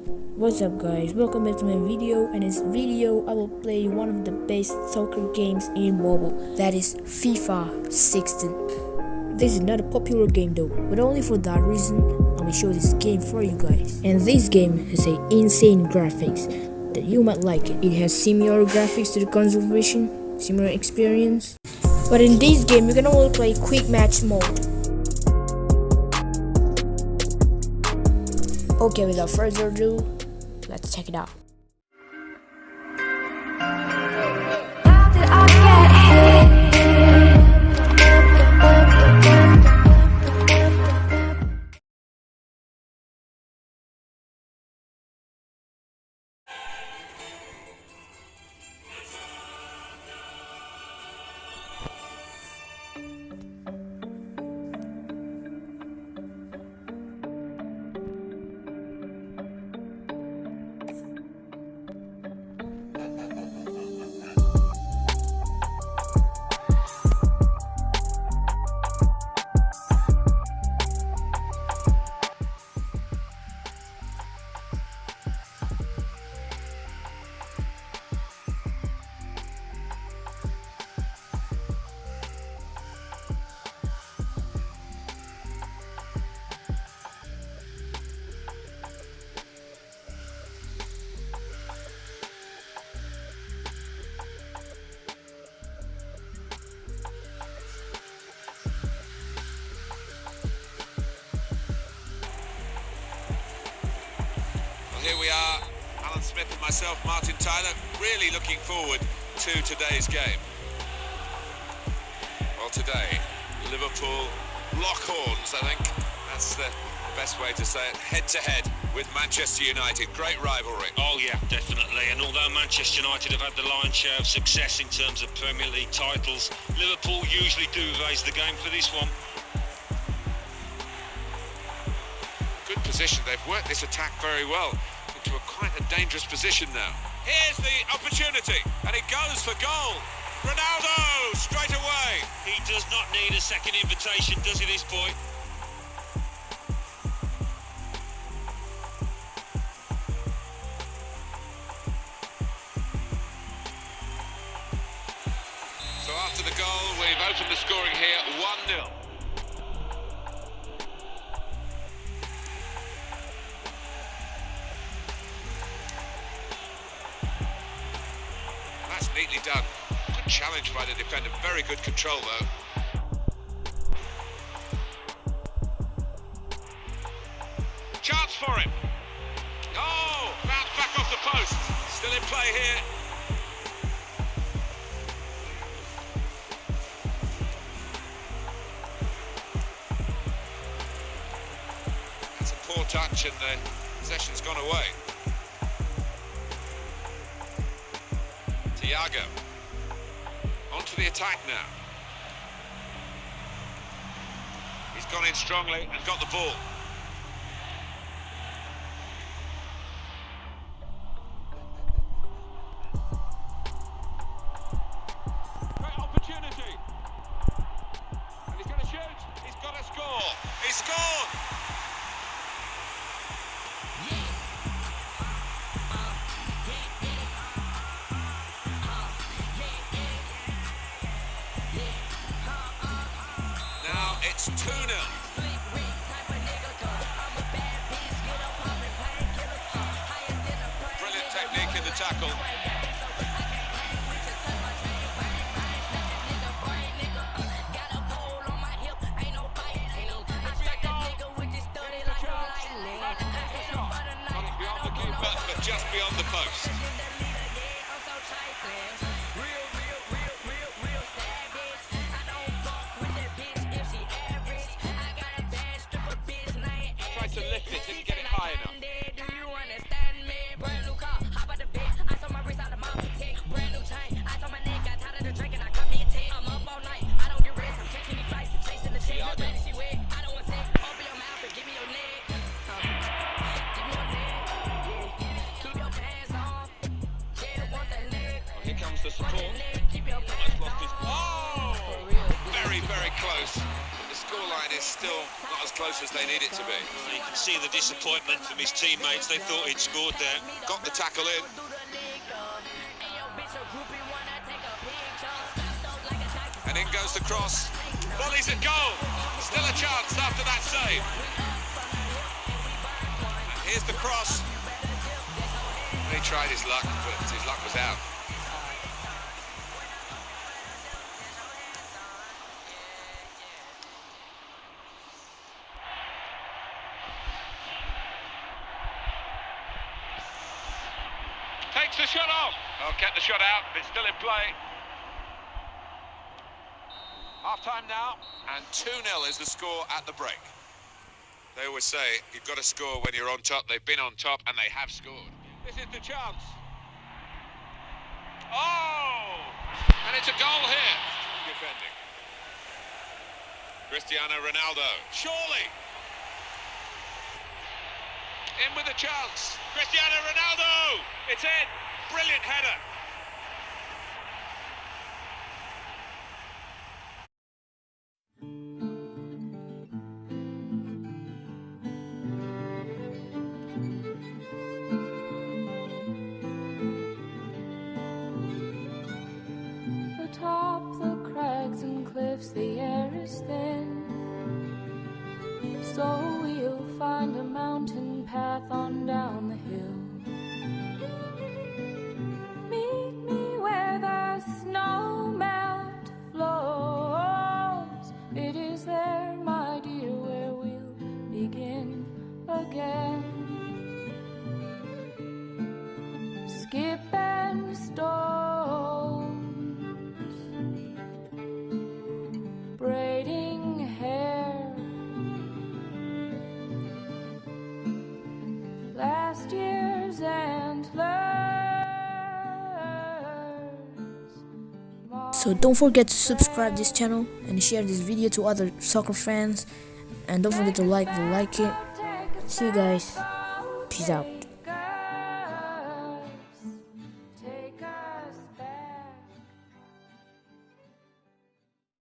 What's up guys, welcome back to my video. In this video I will play one of the best soccer games in mobile, that is FIFA 16. This is not a popular game though, but only for that reason I will show this game for you guys. And this game has a insane graphics that you might like it. It has similar graphics to the console version, similar experience. But in this game you can only play quick match mode. Okay, without further ado, let's check it out. Here we are, Alan Smith and myself, Martin Tyler, really looking forward to today's game. Well, today, Liverpool lock horns, I think that's the best way to say it, head-to-head with Manchester United. Great rivalry. Oh yeah, definitely. And although Manchester United have had the lion's share of success in terms of Premier League titles, Liverpool usually do raise the game for this one. Good position, they've worked this attack very well into quite a dangerous position now. Here's the opportunity, and it goes for goal. Ronaldo, straight away. He does not need a second invitation, does he, this boy? So after the goal, we've opened the scoring here, 1-0. That's neatly done. Good challenge by the defender. Very good control though. Chance for him. Oh, bounce back off the post. Still in play here. That's a poor touch and the possession's gone away. Thiago, onto the attack now. He's gone in strongly and got the ball. Great opportunity. And he's going to shoot. He's got to score. He scored. It's 2-0. Brilliant technique in the tackle. Got it beyond the keeper, but just beyond the post. To lift it, didn't get it high enough. Here comes the support. Almost lost his... Oh! Very, very close. The score scoreline is still not as close as they need it to be. You can see the disappointment from his teammates. They thought he'd scored there. Got the tackle in. And in goes the cross. Volleys at goal. Still a chance after that save. And here's the cross. He tried his luck, but his luck was out. Takes the shot off. Oh, kept the shot out, but it's still in play. Half-time now, and 2-0 is the score at the break. They always say, you've got to score when you're on top. They've been on top, and they have scored. This is the chance. Oh! And it's a goal here. Defending. Cristiano Ronaldo. Surely. In with a chance. Cristiano Ronaldo! It's in. Brilliant header. Atop the crags and cliffs, the air is thin. So we'll find a mountain path on down the hill. Meet me where the snow melt flows. It is there, my dear, where we'll begin again. Skip and stones, braiding hair. Last year's antlers. So don't forget to subscribe this channel and share this video to other soccer fans, and don't forget to like it. See you guys. Peace out.